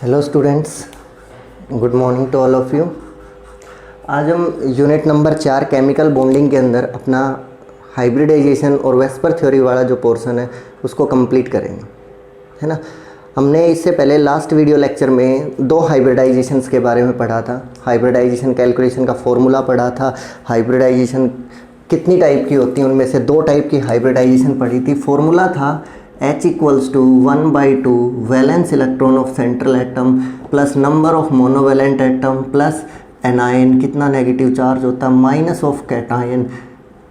Hello students, good morning to all of you. आज हम unit number 4 chemical bonding के अंदर अपना हाइब्रिडाइजेशन और वेस्पर थ्योरी वाला जो पोर्शन है उसको कंप्लीट करेंगे, है ना। हमने इससे पहले लास्ट वीडियो लेक्चर में 2 हाइब्रिडाइजेशंस के बारे में पढ़ा था। हाइब्रिडाइजेशन कैलकुलेशन का फॉर्मूला पढ़ा था। हाइब्रिडाइजेशन कितनी टाइप की होती हैं, उनमें से 2 टाइप की हाइब्रिडाइजेशन पढ़ी थी। फॉर्मूला था H = 1/2 valence electron of central atom plus number of monovalent atom plus anion, कितना नेगेटिव चार्ज होता है, minus of cation.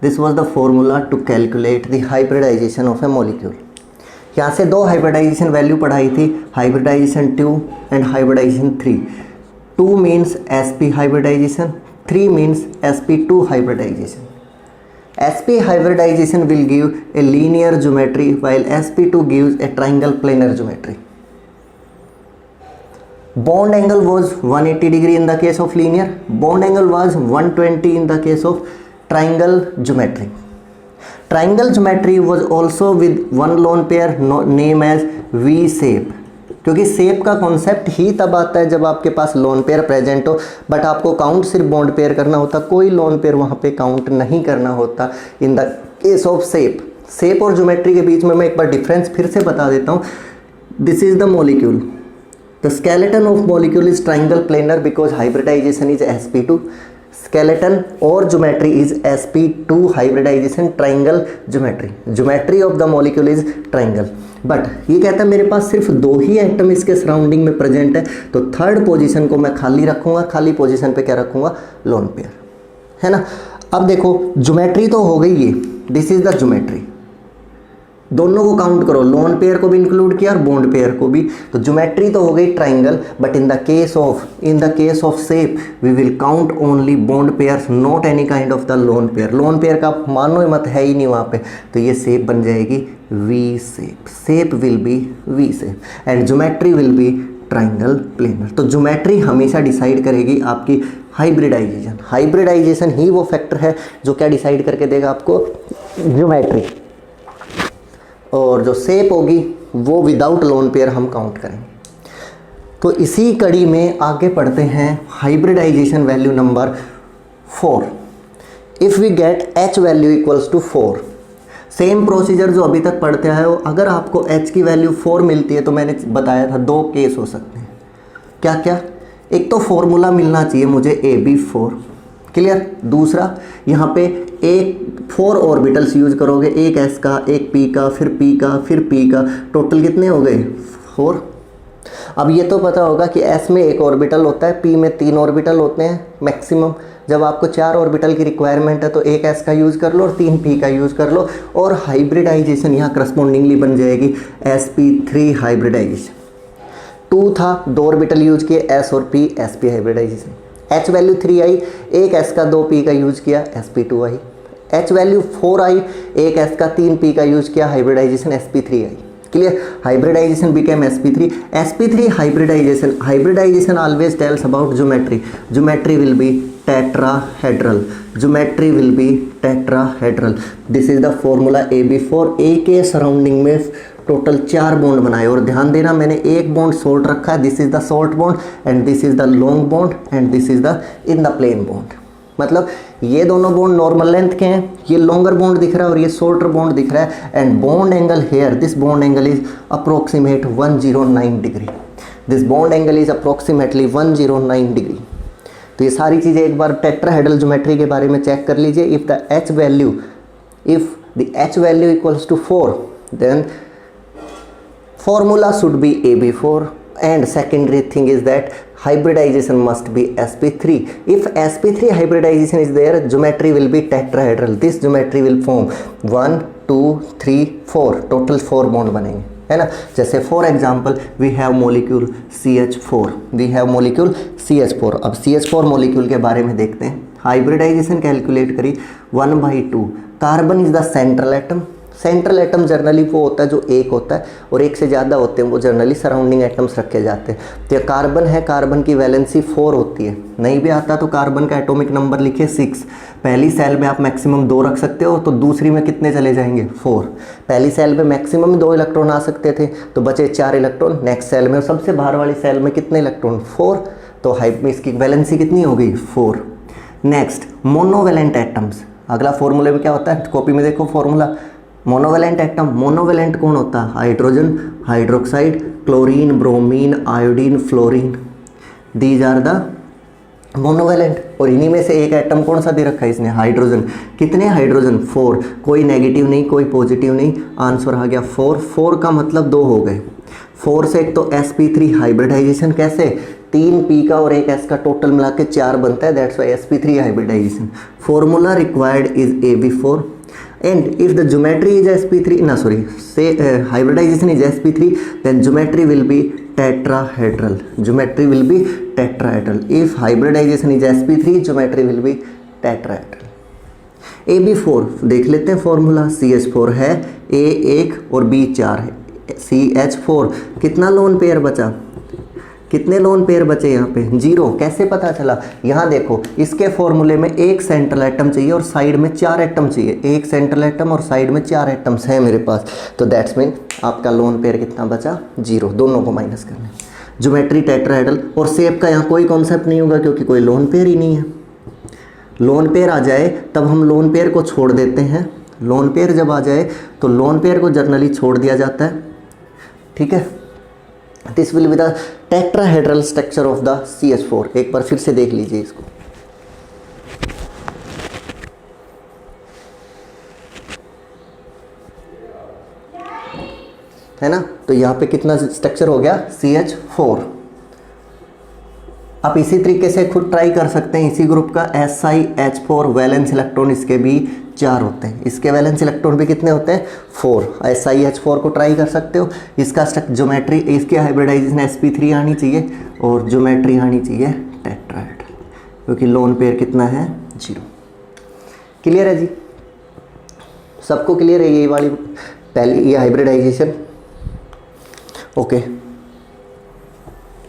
This was the formula to calculate the hybridization of a molecule. यहाँ से 2 hybridization value पढ़ाई थी, hybridization 2 and hybridization 3। 2 means sp hybridization, 3 means sp2 hybridization. sp hybridization will give a linear geometry while sp2 gives a triangle planar geometry. Bond angle was 180 degree in the case of linear. Bond angle was 120 in the case of triangle geometry. Triangle geometry was also with one lone pair named as V shape. क्योंकि shape का concept ही तब आता है जब आपके पास lone pair present हो, but आपको count सिर्फ बॉन्ड पेयर करना होता, कोई लोन पेयर वहाँ पे काउंट नहीं करना होता इन the case of shape. Shape और ज्योमेट्री के बीच में मैं एक बार डिफरेंस फिर से बता देता हूँ। This is the molecule, the skeleton of molecule is triangle planar because hybridisation is sp2, skeleton और geometry is sp2 hybridisation triangle geometry. Geometry of the molecule is triangle. But ये कहता है मेरे पास सिर्फ 2 ही एटम इसके सराउंडिंग में प्रेजेंट है, तो थर्ड पोजीशन को मैं खाली रखूंगा, खाली पोजीशन पे क्या रखूंगा, लोन पेयर, है ना। अब देखो ज्योमेट्री तो हो गई ये, दिस इज द ज्योमेट्री। दोनों को काउंट करो, लोन पेयर को भी इंक्लूड किया और बॉन्ड पेयर को भी, तो ज्योमेट्री तो हो गई triangle. But in the case of shape we will count only bond pairs, not any kind of the lone pair. Lone pair का मानो मत है ही नहीं वहाँ पे, तो ये शेप बन जाएगी V shape. Shape will B V shape and geometry will be triangle planar. तो ज्योमेट्री हमेशा डिसाइड करेगी आपकी हाइब्रिडाइजेशन। हाइब्रिडाइजेशन ही वो फैक्टर है जो क्या डिसाइड करके देगा आपको, ज्योमेट्री। और जो शेप होगी वो विदाउट लोन पेयर हम काउंट करेंगे। तो इसी कड़ी में आगे पढ़ते हैं hybridization value number 4। If we get h value equals to 4, same procedure जो अभी तक पढ़ते आए हो, अगर आपको h की वैल्यू 4 मिलती है तो मैंने बताया था 2 केस हो सकते हैं। क्या क्या, एक तो फॉर्मूला मिलना चाहिए मुझे AB4, क्लियर। दूसरा यहाँ पे एक 4 ऑर्बिटल्स यूज करोगे, एक s का, एक p का, फिर p का, फिर p का, टोटल कितने हो गए, 4। अब ये तो पता होगा कि s में 1 ऑर्बिटल होता है, p में 3 ऑर्बिटल होते हैं मैक्सिमम। जब आपको 4 ऑर्बिटल की रिक्वायरमेंट है तो एक s का यूज़ कर लो और 3 p का यूज़ कर लो, और हाइब्रिडाइजेशन यहाँ करस्पॉन्डिंगली बन जाएगी sp3 हाइब्रिडाइजेशन। 2 था, 2 ऑर्बिटल यूज किए, s और p, sp hybridization. h value 3 आई, एक s का 2 p का यूज किया, sp2 आई। h वैल्यू 4 आई, एक s का 3 p का यूज किया, हाइब्रिडाइजेशन sp3 आई। Clear, hybridization became sp3। sp3 hybridization always tells about geometry. Geometry will be tetrahedral, geometry will be tetrahedral. This is the formula AB4। A के surrounding में total 4 bond बनाए, और ध्यान देना मैंने एक बॉन्ड शॉर्ट रखा है, this is the short bond and this is the long bond and this is the in the plane bond. मतलब ये दोनों बॉन्ड नॉर्मल लेंथ के हैं, ये लॉन्गर बॉन्ड दिख रहा है और ये शॉर्टर बॉन्ड दिख रहा है, and bond angle hair, this bond angle is approximate 109 degree. This bond angle is approximately 109 degree. तो ये सारी चीज़ें एक बार टेट्राहेड्रल ज्योमेट्री के बारे में चेक कर लीजिए। If the h value equals to 4, then formula should be AB4, and secondary thing is that hybridization must be sp3. If sp3 hybridization is there, geometry will be tetrahedral. This geometry will form 1 2 3 4, total 4 bond बनेंगे, है ना। जैसे for example we have molecule CH4, अब CH4 molecule के बारे में देखते हैं। हाइब्रिडाइजेशन कैलकुलेट करी 1/2, carbon is the central atom, central atom generally वो होता है जो एक होता है, और एक से ज़्यादा होते हैं वो जनरली सराउंडिंग एटम्स रखे जाते हैं। तो ये कार्बन है, कार्बन की वैलेंसी 4 होती है। नहीं भी आता तो कार्बन का एटॉमिक नंबर लिखिए 6। पहली सेल में आप मैक्सिमम 2 रख सकते हो, तो दूसरी में कितने चले जाएंगे 4। पहली सेल में मैक्सिमम 2 इलेक्ट्रॉन आ सकते थे, तो बचे 4 इलेक्ट्रॉन। नेक्स्ट सेल में और सबसे बाहर वाली सेल में कितने इलेक्ट्रॉन 4, तो इसकी वैलेंसी कितनी हो गई 4। नेक्स्ट मोनोवेलेंट एटम्स, अगला फॉर्मूले में क्या होता है, कॉपी में देखो फॉर्मूला। मोनोवेलेंट एटम, मोनोवेलेंट कौन होता है, hydrogen, hydroxide, chlorine, bromine, iodine, fluorine, these are the monovalent. और इन्हीं में से एक एटम कौन सा दे रखा है इसने, हाइड्रोजन। कितने हाइड्रोजन 4, कोई नेगेटिव नहीं कोई पॉजिटिव नहीं, आंसर आ गया 4। 4 का मतलब 2 हो गए। 4 से एक तो sp3 हाइब्रिडाइजेशन, कैसे 3 p का और 1 s का टोटल मिला के 4 बनता है, that's why sp3 hybridization. Formula required is ab4 and if the geometry is sp3 hybridization is sp3, then geometry will be tetrahedral. Geometry will be tetrahedral. If hybridization is sp3, geometry will be tetrahedral. ab4 देख लेते हैं formula, ch4 है, a 1 और b 4 है, ch4 कितना lone pair बचा, कितने lone pair बचे यहाँ पे 0। कैसे पता चला, यहाँ देखो इसके फॉर्मूले में एक सेंट्रल एटम चाहिए और साइड में 4 एटम चाहिए, एक सेंट्रल एटम और साइड में 4 एटम्स हैं मेरे पास, तो दैट्स मीन आपका लोन पेयर कितना बचा 0, दोनों को माइनस करने। ज्योमेट्री टेट्राहेड्रल, और शेप का यहाँ कोई कॉन्सेप्ट नहीं होगा क्योंकि कोई लोन पेयर ही नहीं है। लोन पेयर आ जाए तब हम लोन पेयर को छोड़ देते हैं, लोन पेयर जब आ जाए तो लोन पेयर को जनरली छोड़ दिया जाता है, ठीक है। This will be the tetrahedral structure of the CH4। एक बार फिर से देख लीजिए इसको, है ना। तो यहाँ पे कितना स्ट्रक्चर हो गया CH4। आप इसी तरीके से खुद ट्राई कर सकते हैं, इसी ग्रुप का SiH4 वैलेंस इलेक्ट्रॉन इसके भी 4 होते हैं, इसके वैलेंस इलेक्ट्रॉन भी कितने होते हैं 4। SiH4 को ट्राई कर सकते हो, इसका ज्योमेट्री, इसकी हाइब्रिडाइजेशन sp3 आनी चाहिए और ज्योमेट्री आनी चाहिए टेट्राहेड्रल, क्योंकि लोन पेयर कितना है 0। क्लियर है जी, सबको क्लियर है ये वाली पहली ये हाइब्रिडाइजेशन, ओके।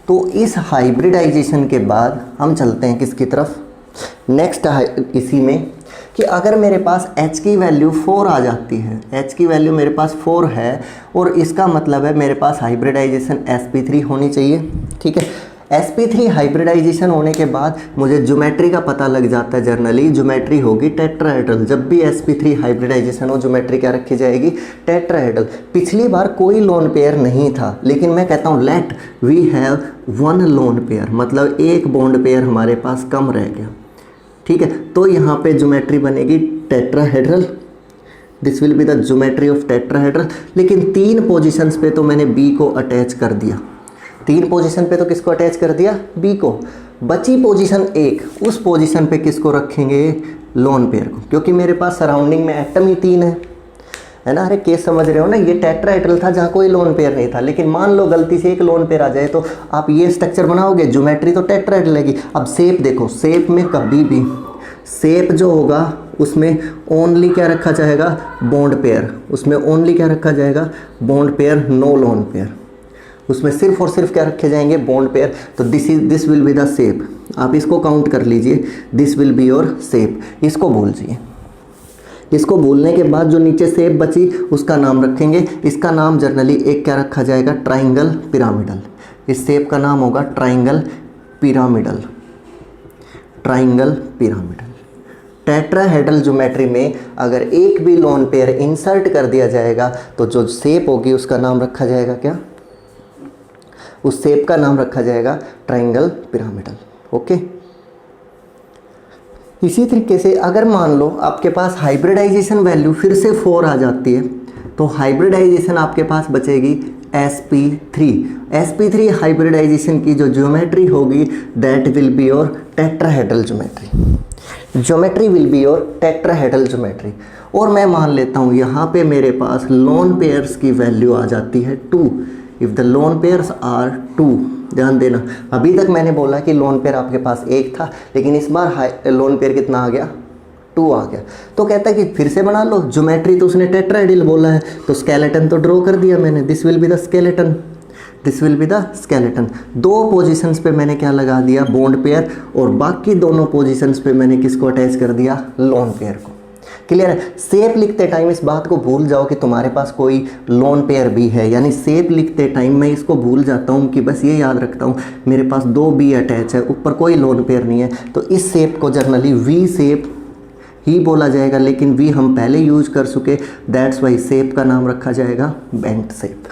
तो इस हाइब्रिडाइजेशन के बाद हम चलते हैं किसकी तरफ, नेक्स्ट इसी में कि अगर मेरे पास H की वैल्यू 4 आ जाती है, H की वैल्यू मेरे पास 4 है और इसका मतलब है मेरे पास हाइब्रिडाइजेशन sp3 होनी चाहिए, ठीक है। sp3 हाइब्रिडाइजेशन होने के बाद मुझे ज्योमेट्री का पता लग जाता है, जनरली ज्योमेट्री होगी टेट्राहेड्रल। जब भी sp3 हाइब्रिडाइजेशन हो ज्योमेट्री क्या रखी जाएगी टेट्राहेड्रल। पिछली बार कोई लोन पेयर नहीं था, लेकिन मैं कहता हूँ let we have 1 lone pair, मतलब एक बॉन्ड पेयर हमारे पास कम रह गया, ठीक है। तो यहाँ पे ज्योमेट्री बनेगी tetrahedral, this will be the geometry of tetrahedral. लेकिन 3 पोजीशंस पे तो मैंने B को अटैच कर दिया, 3 पोजीशन पे तो किसको अटैच कर दिया B को। बची पोजीशन 1, उस पोजीशन पे किसको रखेंगे लोन पेयर को, क्योंकि मेरे पास सराउंडिंग में एटम ही 3 है ना। अरे केस समझ रहे हो ना, ये टेट्राहेड्रल था जहाँ कोई लोन पेयर नहीं था, लेकिन मान लो गलती से एक लोन पेयर आ जाए तो आप ये स्ट्रक्चर बनाओगे, ज्योमेट्री तो टेट्राहेड्रल लगेगी। अब शेप देखो, शेप में कभी भी शेप जो होगा उसमें ओनली क्या रखा जाएगा बॉन्ड पेयर, उसमें ओनली क्या रखा जाएगा bond pair, no lone pair, उसमें सिर्फ और सिर्फ क्या रखे जाएंगे बॉन्ड पेयर। तो this will be the shape, आप इसको काउंट कर लीजिए, this will be your shape. इसको भूल जाइए, इसको भूलने के बाद जो नीचे शेप बची उसका नाम रखेंगे। इसका नाम जनरली एक क्या रखा जाएगा ट्राइंगल पिरामिडल। इस शेप का नाम होगा triangle pyramidal, triangle pyramidal. Tetrahedral geometry में अगर एक भी लोन पेयर इंसर्ट कर दिया जाएगा तो जो शेप होगी उसका नाम रखा जाएगा क्या, उस शेप का नाम रखा जाएगा ट्राइंगल पिरामिडल, ओके। इसी तरीके से अगर मान लो आपके पास हाइब्रिडाइजेशन वैल्यू फिर से 4 आ जाती है तो हाइब्रिडाइजेशन आपके पास बचेगी sp3। sp3 हाइब्रिडाइजेशन की जो ज्योमेट्री होगी that will be your tetrahedral geometry, geometry will be your tetrahedral geometry. और मैं मान लेता हूँ यहाँ पे मेरे पास लोन पेयर्स की वैल्यू आ जाती है 2, if the lone pairs are 2। ध्यान देना, अभी तक मैंने बोला कि लोन पेयर आपके पास एक था, लेकिन इस बार लोन पेयर कितना आ गया 2 आ गया। तो कहता है कि फिर से बना लो, ज्योमेट्री तो उसने टेट्राहेड्रल बोला है तो स्केलेटन तो ड्रॉ कर दिया मैंने, this will be the skeleton, this will be the skeleton. 2 positions पे मैंने क्या लगा दिया, बॉन्ड पेयर, और बाकी दोनों पोजीशंस पे मैंने किसको अटैच कर दिया, लोन पेयर को। क्लियर है। शेप लिखते टाइम इस बात को भूल जाओ कि तुम्हारे पास कोई लोन पेयर भी है, यानी शेप लिखते टाइम मैं इसको भूल जाता हूँ कि बस ये याद रखता हूँ मेरे पास 2 बी अटैच है, ऊपर कोई लोन पेयर नहीं है, तो इस शेप को जनरली वी शेप ही बोला जाएगा, लेकिन वी हम पहले यूज कर चुके, दैट्स वाई शेप का नाम रखा जाएगा बेंट शेप,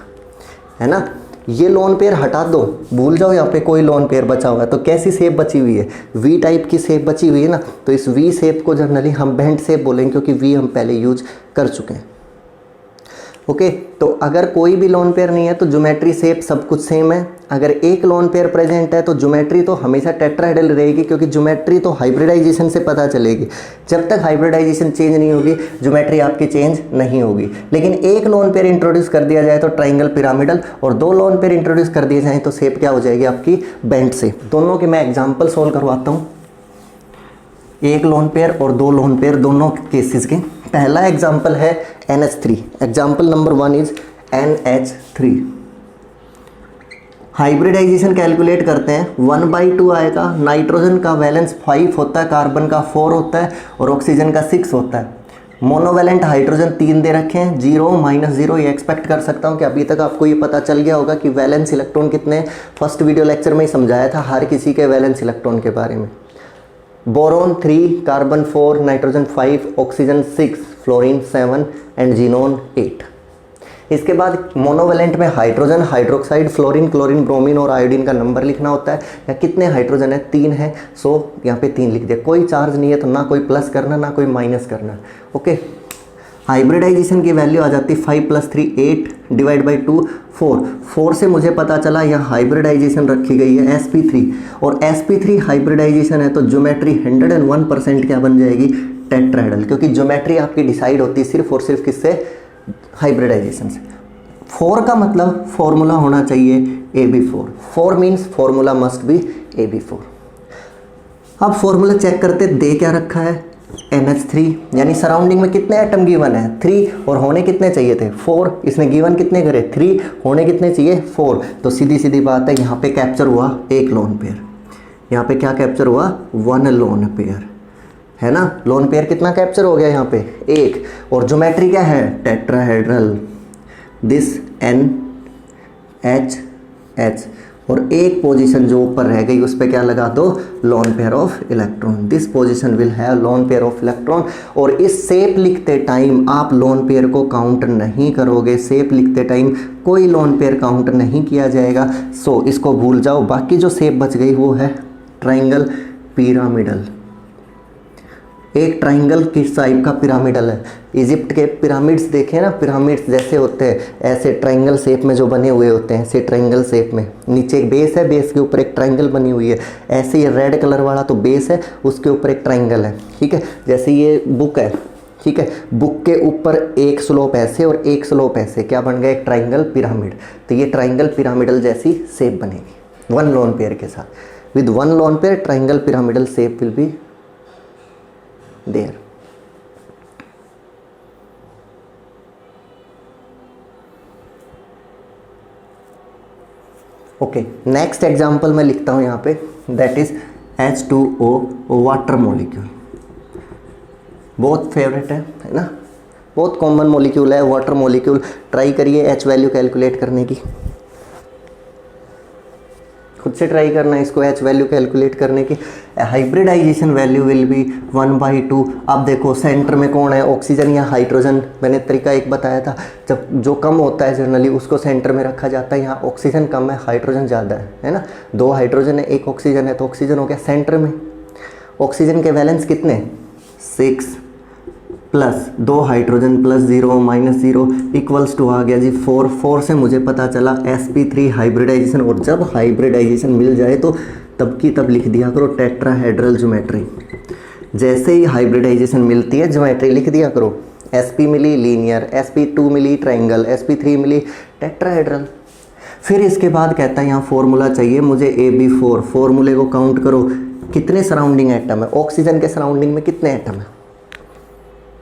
है ना। ये लोन पेयर हटा दो, भूल जाओ यहाँ पे कोई लोन पेयर बचा हुआ है, तो कैसी शेप बची हुई है, वी टाइप की शेप बची हुई है ना, तो इस वी शेप को जनरली हम बेंट शेप बोलेंगे क्योंकि वी हम पहले यूज कर चुके हैं। ओके, तो अगर कोई भी लोन पेयर नहीं है तो ज्योमेट्री शेप सब कुछ सेम है। अगर एक लोन पेयर प्रेजेंट है तो ज्योमेट्री तो हमेशा टेट्राहेड्रल रहेगी, क्योंकि ज्योमेट्री तो हाइब्रिडाइजेशन से पता चलेगी। जब तक हाइब्रिडाइजेशन चेंज नहीं होगी ज्योमेट्री आपकी चेंज नहीं होगी। लेकिन एक लोन पेयर इंट्रोड्यूस कर दिया जाए तो ट्राइंगल पिरामिडल, और 2 लोन पेयर इंट्रोड्यूस कर दिए जाए तो शेप क्या हो जाएगी आपकी, बेंट शेप। दोनों के मैं एग्जाम्पल सोल्व करवाता हूँ, एक लोन पेयर और 2 लोन पेयर दोनों केसेस के। पहला एग्जाम्पल है NH3। Example number 1 is NH3। Hybridization calculate करते हैं, 1/2 आएगा। नाइट्रोजन का वैलेंस 5 होता है, कार्बन का 4 होता है और ऑक्सीजन का 6 होता है। मोनोवैलेंट हाइड्रोजन 3 दे रखे हैं, 0 -0। ये एक्सपेक्ट कर सकता हूँ कि अभी तक आपको ये पता चल गया होगा कि वैलेंस इलेक्ट्रॉन कितने हैं। फर्स्ट वीडियो लेक्चर में ही समझाया था हर किसी के वैलेंस इलेक्ट्रॉन के बारे में। Boron 3, carbon 4, nitrogen 5, oxygen 6, fluorine 7 and xenon 8। इसके बाद मोनोवेलेंट में hydrogen, hydroxide, fluorine, chlorine, bromine और आयोडीन का नंबर लिखना होता है, या कितने हाइड्रोजन है, 3 है, सो यहाँ पे 3 लिख दिया। कोई चार्ज नहीं है तो ना कोई प्लस करना ना कोई माइनस करना। ओके, हाइब्रिडाइजेशन की वैल्यू आ जाती है 5 + 3 8 / 2 4। 4 से मुझे पता चला यहाँ हाइब्रिडाइजेशन रखी गई है sp3, और sp3 हाइब्रिडाइजेशन है तो ज्योमेट्री 101% क्या बन जाएगी, टेट्राहेड्रल, क्योंकि ज्योमेट्री आपकी डिसाइड होती है सिर्फ और सिर्फ किससे, हाइब्रिडाइजेशन से। 4 का मतलब फॉर्मूला होना चाहिए AB4। 4 means formula must be AB4। अब फॉर्मूला चेक करते, दे क्या रखा है, NH3, यानी सराउंडिंग में कितने एटम गिवन है, 3, और होने कितने चाहिए थे, 4। इसने गिवन कितने करे, 3, होने कितने चाहिए, 4। तो सीधी सीधी बात है, यहाँ पे कैप्चर हुआ एक लोन पेयर, यहाँ पे क्या कैप्चर हुआ, 1 लोन पेयर, है ना। लोन पेयर कितना कैप्चर हो गया यहाँ पे, 1। और ज्योमेट्री क्या है, टेट्राहेड्रल, दिस NH, और एक पोजीशन जो ऊपर रह गई उस पर क्या लगा दो, lone pair of electron. This position will have lone pair of electron. और इस शेप लिखते टाइम आप लोन पेयर को काउंट नहीं करोगे, शेप लिखते टाइम कोई लोन पेयर काउंट नहीं किया जाएगा, सो इसको भूल जाओ। बाकी जो शेप बच गई वो है ट्राइंगल पिरामिडल। एक ट्राइंगल किस टाइप का पिरामिडल है, इजिप्ट के पिरामिड्स देखे ना, पिरामिड्स जैसे होते हैं, ऐसे ट्राइंगल शेप में जो बने हुए होते हैं, ऐसे ट्राइंगल शेप में, नीचे एक बेस है, बेस के ऊपर एक ट्राइंगल बनी हुई है, ऐसे ये रेड कलर वाला तो बेस है, उसके ऊपर एक ट्राइंगल है, ठीक है। जैसे ये बुक है, ठीक है, बुक के ऊपर एक स्लोप ऐसे और एक स्लोप ऐसे, क्या बन गया, एक ट्राइंगल पिरामिड। तो ये ट्राइंगल पिरामिडल जैसी शेप बनेगी 1 लोन पेयर के साथ। With 1 lone pair triangle pyramidal shape will be there. Okay, next example मैं लिखता हूं यहाँ पे, that is H2O water molecule. बहुत फेवरेट है ना, बहुत कॉमन मॉलिक्यूल है वाटर मॉलिक्यूल। ट्राई करिए H वैल्यू कैलकुलेट करने की, खुद से ट्राई करना है इसको H वैल्यू कैलकुलेट करने की। Hybridization value will be 1/2। अब देखो सेंटर में कौन है, ऑक्सीजन या हाइड्रोजन। मैंने तरीका एक बताया था, जब जो कम होता है जनरली उसको सेंटर में रखा जाता है। यहाँ ऑक्सीजन कम है, हाइड्रोजन ज़्यादा है ना। 2 हाइड्रोजन है, 1 ऑक्सीजन है, तो ऑक्सीजन हो गया सेंटर में। ऑक्सीजन के वैलेंस कितने, 6 plus 2 hydrogen plus 0 -0 equals to आ गया जी 4। 4 से मुझे पता चला sp3 हाइब्रिडाइजेशन। और जब हाइब्रिडाइजेशन मिल जाए तो तब की तब लिख दिया करो टेट्राहेड्रल ज्योमेट्री। जैसे ही हाइब्रिडाइजेशन मिलती है ज्योमेट्री लिख दिया करो। sp मिली लीनियर, sp2 मिली ट्राइंगल, sp3 मिली टेट्राहेड्रल। फिर इसके बाद कहता है यहाँ फॉर्मूला चाहिए मुझे AB4। फॉर्मूले को काउंट करो, कितने सराउंडिंग एटम है, ऑक्सीजन के सराउंडिंग में कितने एटम है,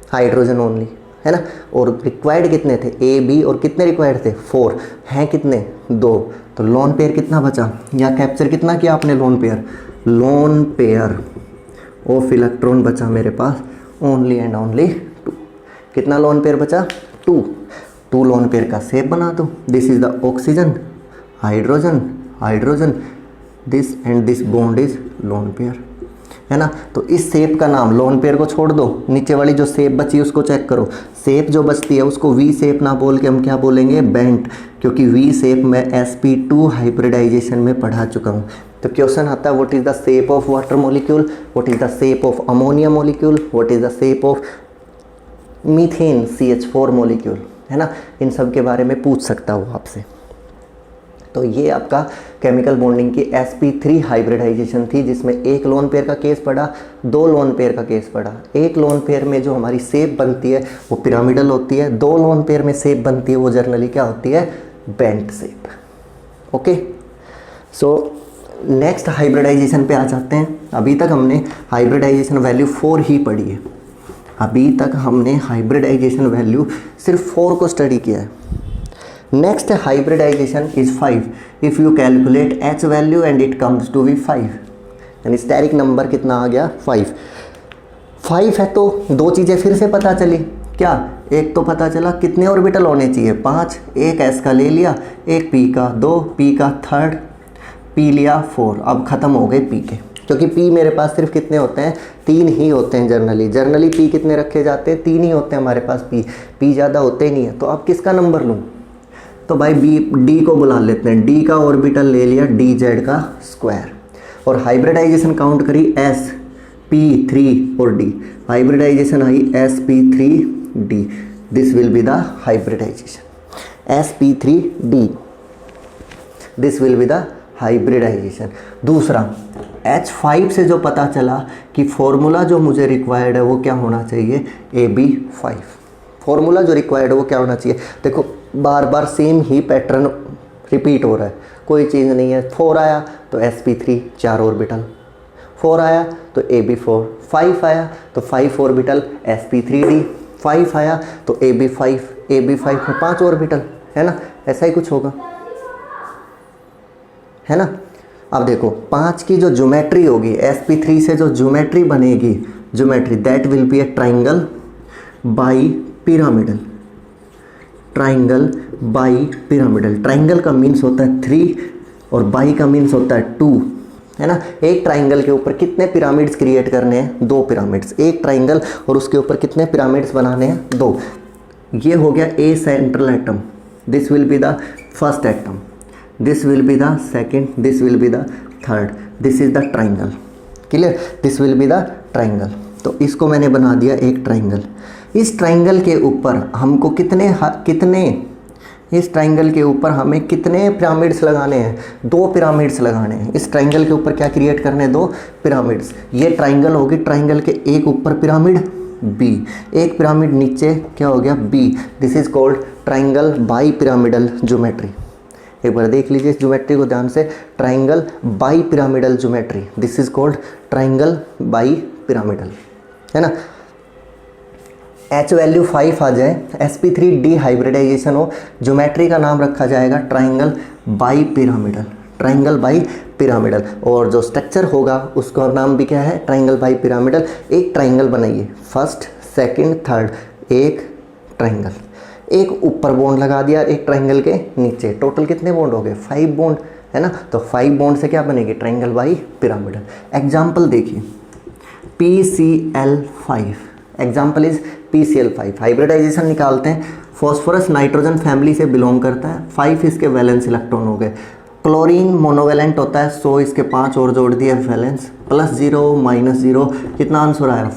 हाइड्रोजन ओनली, है ना। और रिक्वायर्ड कितने थे, ए बी, और कितने रिक्वायर्ड थे 4, हैं कितने 2, तो लोन पेयर कितना बचा, या कैप्चर कितना किया आपने लोन पेयर ऑफ इलेक्ट्रॉन बचा मेरे पास ओनली एंड ओनली 2। कितना लोन पेयर बचा 2 लोन पेयर का शेप बना दो, this is the oxygen, hydrogen, this and this bond is lone pair, है ना। तो इस शेप का नाम, लोन पेयर को छोड़ दो, नीचे वाली जो शेप बची उसको चेक करो, शेप जो बचती है उसको वी शेप ना बोल के हम क्या बोलेंगे, बेंट, क्योंकि वी शेप मैं sp2 हाइब्रिडाइजेशन में पढ़ा चुका हूँ। तो क्वेश्चन आता है what is the shape of water molecule, what is the shape of ammonia molecule, what is the shape of methane CH4 molecule, है ना। इन सब के बारे में पूछ सकता हूँ आपसे। तो ये आपका केमिकल बॉन्डिंग की sp3 हाइब्रिडाइजेशन थी, जिसमें एक लोन पेयर का केस पढ़ा, 2 लोन पेयर का केस पढ़ा। एक लोन पेयर में जो हमारी शेप बनती है वो पिरामिडल होती है, 2 लोन पेयर में शेप बनती है वो जनरली क्या होती है, bent shape. Okay, so next hybridization पे आ जाते हैं। अभी तक हमने हाइब्रिडाइजेशन वैल्यू 4 ही पढ़ी है, अभी तक हमने हाइब्रिडाइजेशन वैल्यू सिर्फ 4 को स्टडी किया है। Next hybridization is 5, if you calculate H value and it comes to be 5, यानी स्टेरिक नंबर कितना आ गया 5 है। तो 2 चीज़ें फिर से पता चली, क्या, एक तो पता चला कितने ऑर्बिटल होने चाहिए 5, एक S का ले लिया, एक P का 2, P का 3rd, P लिया 4, अब ख़त्म हो गए P के, क्योंकि P मेरे पास सिर्फ कितने होते हैं 3 ही होते हैं जनरली P कितने रखे जाते हैं 3 ही होते हैं हमारे पास, P ज़्यादा होते नहीं है। तो अब किसका नंबर लूँ, तो भाई D को बुला लेते हैं, D का ऑर्बिटल ले लिया dz का स्क्वायर, और हाइब्रिडाइजेशन काउंट करी sp3 और D, हाइब्रिडाइजेशन आई sp3d, this will be the hybridization sp3d, this will be the hybridization. दूसरा H5 से जो पता चला कि फॉर्मूला जो मुझे रिक्वायर्ड है वो क्या होना चाहिए, AB5, फॉर्मूला जो रिक्वायर्ड है वो क्या होना चाहिए। देखो बार बार सेम ही पैटर्न रिपीट हो रहा है, कोई चीज़ नहीं है। 4 आया तो sp3 4 ऑर्बिटल, 4 आया तो AB4, 5 आया तो 5 ऑर्बिटल sp3d, 5 आया तो AB5 में 5 ऑर्बिटल, है ना। ऐसा ही कुछ होगा, है ना। अब देखो 5 की जो ज्योमेट्री होगी, sp3 से जो ज्योमेट्री बनेगी, geometry that will B A triangle bi pyramidal, triangle bi pyramidal. Triangle का मीन्स होता है 3 और बाई का मीन्स होता है 2, है ना। एक ट्राइंगल के ऊपर कितने पिरामिड्स क्रिएट करने हैं, 2 पिरामिड्स, एक ट्राइंगल और उसके ऊपर कितने पिरामिड्स बनाने हैं, 2। ये हो गया a central atom, this will be the first atom, this will be the second, this will be the third, this is the triangle, clear, this will be the triangle. तो इसको मैंने बना दिया एक ट्राइंगल। इस ट्राइंगल के ऊपर हमको कितने इस ट्राइंगल के ऊपर हमें कितने पिरामिड्स लगाने हैं, 2 पिरामिड्स लगाने हैं। इस ट्राइंगल के ऊपर क्या क्रिएट करने हैं, 2 पिरामिड्स। ये ट्राइंगल होगी, ट्राइंगल के एक ऊपर पिरामिड बी, एक पिरामिड नीचे क्या हो गया B, this is called triangle bi pyramidal geometry. एक बार देख लीजिए इस ज्योमेट्री को ध्यान से, triangle bi pyramidal geometry, this is called triangle bi pyramidal, है ना। H वैल्यू 5 आ जाए, sp3d हाइब्रिडाइजेशन हो, ज्योमेट्री का नाम रखा जाएगा triangle bi pyramidal, triangle bi pyramidal. और जो स्ट्रक्चर होगा उसका नाम भी क्या है, ट्राइंगल बाई पिरामिडल। एक ट्राइंगल बनाइए, फर्स्ट सेकंड थर्ड, एक ट्राइंगल, एक ऊपर बॉन्ड लगा दिया एक ट्राइंगल के नीचे, टोटल कितने बॉन्ड हो गए 5 बॉन्ड, है ना। तो 5 बॉन्ड से क्या बनेगी, ट्राइंगल बाई पिरामिडल। एग्जाम्पल देखिए PCl5, example is PCl5। Hybridisation निकालते हैं, फॉस्फोरस नाइट्रोजन फैमिली से बिलोंग करता है, 5 इसके वैलेंस इलेक्ट्रॉन हो गए। क्लोरीन मोनोवेलेंट होता है, 100 इसके 5 और जोड़ दिए वैलेंस, +0 -0, कितना आंसर आया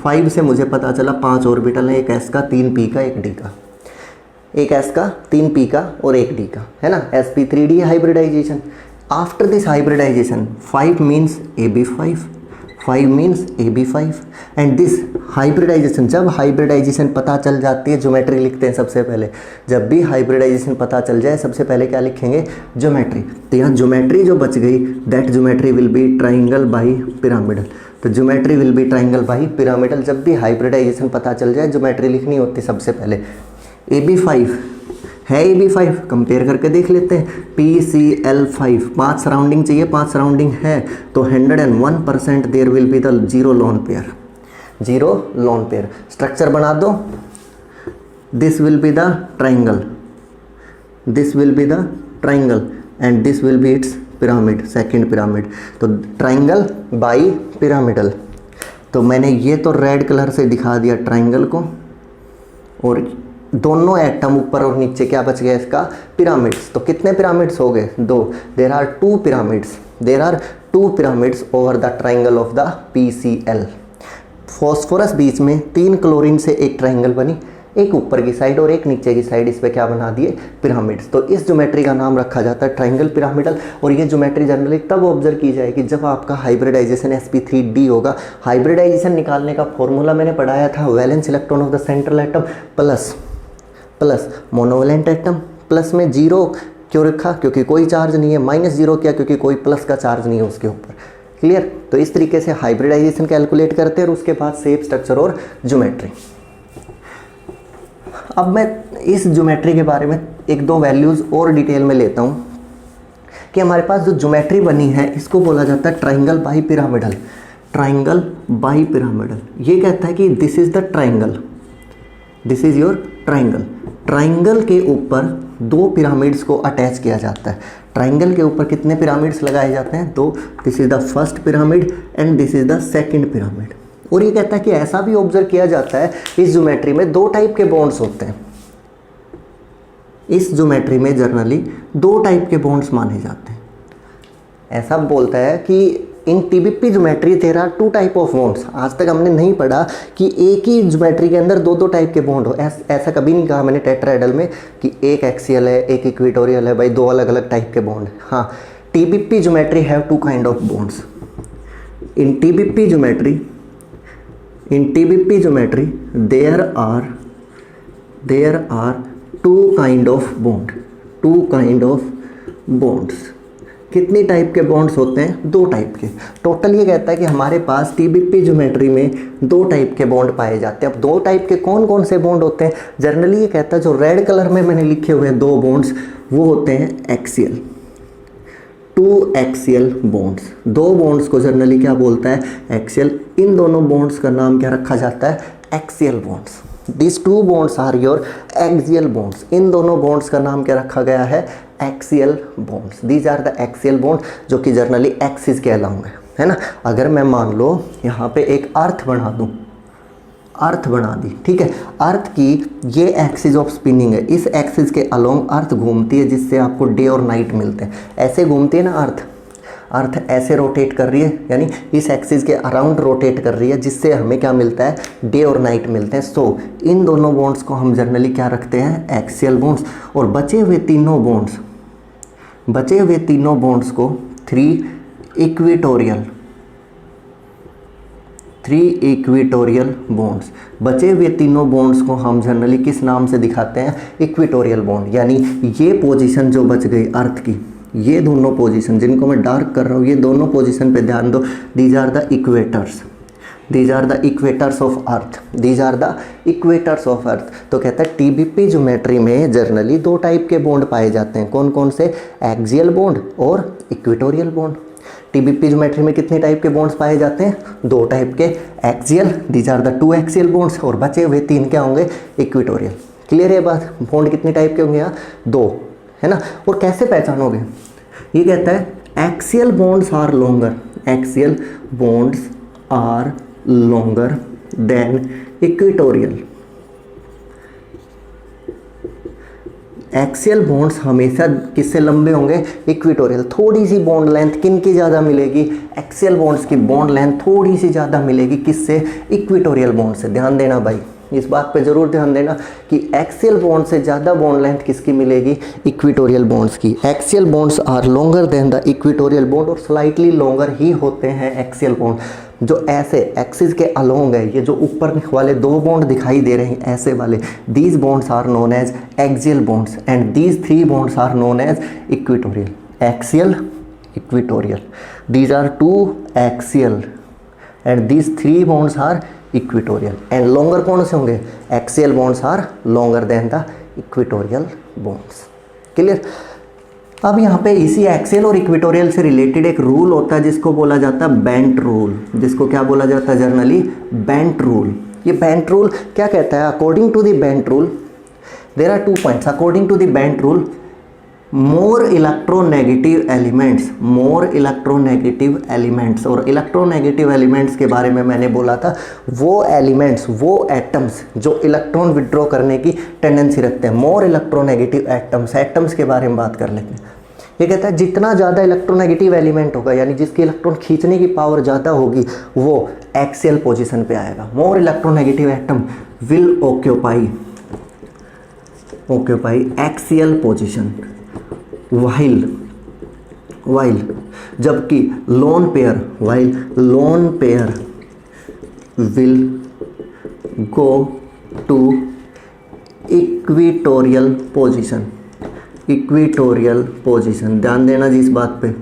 5 से मुझे पता चला 5 ऑर्बिटल है, एक S का 3 P का एक D का, एक S का 3 P का और एक D का, है ना। sp3d hybridization. After this hybridization 5 means AB5, 5 means AB5 and this hybridization, जब हाइब्रिडाइजेशन पता चल जाती है ज्योमेट्री लिखते हैं सबसे पहले, जब भी हाइब्रिडाइजेशन पता चल जाए सबसे पहले क्या लिखेंगे, ज्योमेट्री। तो यहाँ ज्योमेट्री जो बच गई that geometry will be triangle bi pyramidal. तो geometry will be triangle by pyramidal, जब भी हाइब्रिडाइजेशन पता चल जाए ज्योमेट्री लिखनी होती सबसे पहले। AB5 है, AB5 कंपेयर करके देख लेते हैं। PCl5 5 सराउंडिंग चाहिए, 5 सराउंडिंग है तो 101% there will be the zero lone pair, zero lone pair. Structure बना दो, this will be the triangle, this will be the triangle and this will be its pyramid, second pyramid. तो triangle bi pyramidal. तो मैंने ये तो red colour से दिखा दिया ट्राइंगल को, और दोनों एटम ऊपर और नीचे क्या बच गया इसका, पिरामिड्स। तो कितने पिरामिड्स हो गए, 2। There are 2 pyramids, there are 2 pyramids over the triangle of the PCl। Phosphorus बीच में 3 क्लोरीन से एक ट्राइंगल बनी, एक ऊपर की साइड और एक नीचे की साइड, इस पे क्या बना दिए, पिरामिड्स। तो इस ज्योमेट्री का नाम रखा जाता है ट्राइंगल पिरामिडल। और ये ज्योमेट्री जनरली तब ऑब्जर्व की जाएगी जब आपका हाइब्रिडाइजेशन sp3d होगा। हाइब्रिडाइजेशन निकालने का फॉर्मूला मैंने पढ़ाया था, valence electron of the central atom plus monovalent atom. Plus में 0 क्यों रखा, क्योंकि कोई चार्ज नहीं है। -0 किया क्योंकि कोई प्लस का चार्ज नहीं है उसके ऊपर। क्लियर। तो इस तरीके से हाइब्रिडाइजेशन कैलकुलेट करते हैं और उसके बाद शेप, स्ट्रक्चर और ज्योमेट्री। अब मैं इस ज्योमेट्री के बारे में 1-2 वैल्यूज़ और डिटेल में लेता हूँ कि हमारे पास जो ज्योमेट्री बनी है इसको बोला जाता है triangle bi pyramidal. Triangle bi pyramidal ये कहता है कि this is the triangle, this is your triangle. Triangle के ऊपर 2 पिरामिड्स को अटैच किया जाता है। ट्राइंगल के ऊपर कितने पिरामिड्स लगाए जाते हैं, 2। This is the first pyramid and this is the second pyramid. और ये कहता है कि ऐसा भी ऑब्जर्व किया जाता है इस ज्योमेट्री में 2 टाइप के बॉन्ड्स होते हैं। इस ज्योमेट्री में जनरली 2 टाइप के बॉन्ड्स माने जाते हैं। ऐसा बोलता है कि in TBP geometry there are 2 type of bonds. आज तक हमने नहीं पढ़ा कि एक ही ज्योमेट्री के अंदर 2-2 टाइप के बॉन्ड हो। ऐसा कभी नहीं कहा मैंने टेट्राहेड्रल में कि एक एक्सियल है, एक इक्वेटोरियल है। भाई 2 अलग अलग टाइप के बॉन्ड। हाँ, TBP geometry have 2 kind of bonds. In TBP geometry there are 2 kind of bond, 2 kind of bonds। कितनी टाइप के बॉन्ड्स होते हैं, 2 टाइप के। टोटल ये कहता है कि हमारे पास TBP ज्योमेट्री में 2 टाइप के बॉन्ड पाए जाते हैं। अब 2 टाइप के कौन कौन से बॉन्ड होते हैं, जनरली ये कहता है जो रेड कलर में मैंने लिखे हुए 2 बॉन्ड्स वो होते हैं एक्सियल, 2 एक्सियल बॉन्ड्स। 2 बॉन्ड्स को जनरली क्या बोलता है, एक्सियल। इन दोनों बॉन्ड्स का नाम क्या रखा जाता है, axial bonds. This 2 bonds are your axial bonds. इन दोनों बॉन्ड्स का नाम क्या रखा गया है, axial bonds. These are the axial bond जो कि जनरली एक्सिस कहलाएंगे, है ना। अगर मैं मान लो यहाँ पे एक अर्थ बना दूँ, अर्थ बना दी, ठीक है। अर्थ की ये एक्सिस ऑफ स्पिनिंग है, इस एक्सिस के अलोंग अर्थ घूमती है जिससे आपको डे और नाइट मिलते हैं। ऐसे घूमती है ना अर्थ ऐसे रोटेट कर रही है, यानी इस एक्सिस के अराउंड रोटेट कर रही है जिससे हमें क्या मिलता है, डे और नाइट मिलते हैं। सो इन दोनों बॉन्ड्स को हम जनरली क्या रखते हैं, एक्सियल बॉन्ड्स। और बचे हुए तीनों बॉन्ड्स को 3 इक्वेटोरियल बॉन्ड्स। बचे हुए तीनों बॉन्ड्स को हम जनरली किस नाम से दिखाते हैं, इक्वेटोरियल बॉन्ड। यानी ये पोजीशन जो बच गई अर्थ की, ये दोनों पोजीशन जिनको मैं डार्क कर रहा हूँ, ये दोनों पोजीशन पे ध्यान दो। These are the equators, these are the equators of earth, these are the equators of earth. तो कहता है TBP ज्योमेट्री में जनरली 2 टाइप के बॉन्ड पाए जाते हैं। कौन कौन से, एक्सियल बॉन्ड और इक्वेटोरियल बॉन्ड। TBP ज्योमेट्री में कितने टाइप के बॉन्ड्स पाए जाते हैं, 2 टाइप के, axial, these are the 2 axial bonds, और बचे हुए 3 क्या होंगे, इक्वेटोरियल। क्लियर है बात। बॉन्ड कितने टाइप के होंगे यहाँ, 2, है ना। और कैसे पहचानोगे, ये कहता है axial bonds are longer, axial bonds are longer than equatorial. Axial bonds हमेशा किससे लंबे होंगे, इक्वेटोरियल। थोड़ी सी बॉन्ड लेंथ किन की ज़्यादा मिलेगी, एक्सियल बॉन्ड्स की बॉन्ड लेंथ थोड़ी सी ज़्यादा मिलेगी किससे, इक्वेटोरियल बॉन्ड से। ध्यान देना भाई, इस बात पे ज़रूर ध्यान देना कि एक्सियल बॉन्ड से ज़्यादा बॉन्ड लेंथ किसकी मिलेगी, इक्वेटोरियल बॉन्ड्स की। Axial bonds are longer than the equatorial bond, और स्लाइटली लॉन्गर ही होते हैं एक्सियल बॉन्ड। जो ऐसे एक्सिस के अलोंग है, ये जो ऊपर वाले दो बॉन्ड दिखाई दे रहे हैं ऐसे वाले, these bonds are known as axial bonds and these three bonds are known as equatorial. Axial, equatorial, these are two axial and these three bonds are equatorial. And longer कौन से होंगे? Axial bonds are longer than the equatorial bonds. Clear? अब यहाँ पे इसी axial और equatorial से related एक रूल होता है जिसको बोला जाता है बेंट रूल। जिसको क्या बोला जाता है जनरली? Bent rule. ये बेंट रूल क्या कहता है? According to the bent rule there are 2 points. According to the bent rule, more electronegative elements, more electronegative elements, और इलेक्ट्रोनेगेटिव एलिमेंट्स के बारे में मैंने बोला था वो एलिमेंट्स, वो एटम्स जो इलेक्ट्रॉन विड्रॉ करने की टेंडेंसी रखते हैं। मोर इलेक्ट्रोनेगेटिव एटम्स, एटम्स के बारे में बात कर लेते हैं। ये कहता है जितना ज़्यादा इलेक्ट्रोनेगेटिव एलिमेंट होगा, यानी जिसकी इलेक्ट्रॉन खींचने की पावर ज़्यादा होगी, वो एक्सियल पोजीशन पे आएगा। More electronegative atom will occupy axial position, while जबकि lone pair will go to equatorial position. ध्यान देना जी इस बात पे।